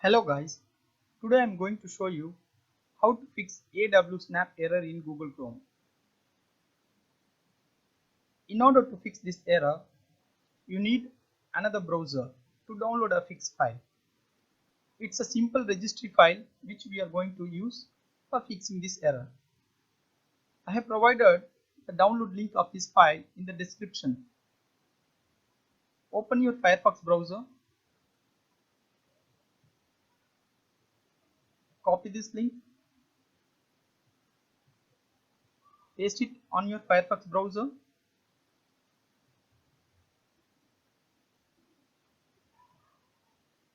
Hello guys, today I am going to show you how to fix AW snap error in Google Chrome. In order to fix this error, you need another browser to download a fixed file. It's a simple registry file which we are going to use for fixing this error. I have provided the download link of this file in the description. Open your Firefox browser, copy this link, paste it on your Firefox browser.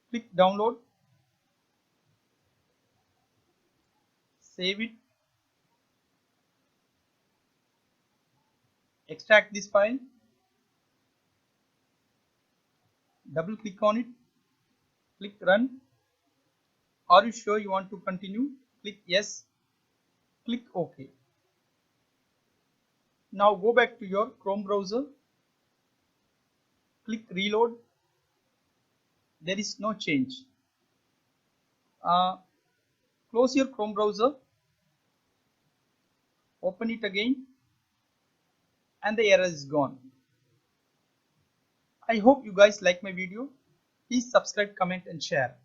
Click download, save it, extract this file, double click on it, click run. Are you sure you want to continue? Click yes, click OK. Now go back to your Chrome browser, click reload. There is no change. Close your Chrome browser, open it again, and the error is gone. I hope you guys like my video. Please subscribe, comment and share.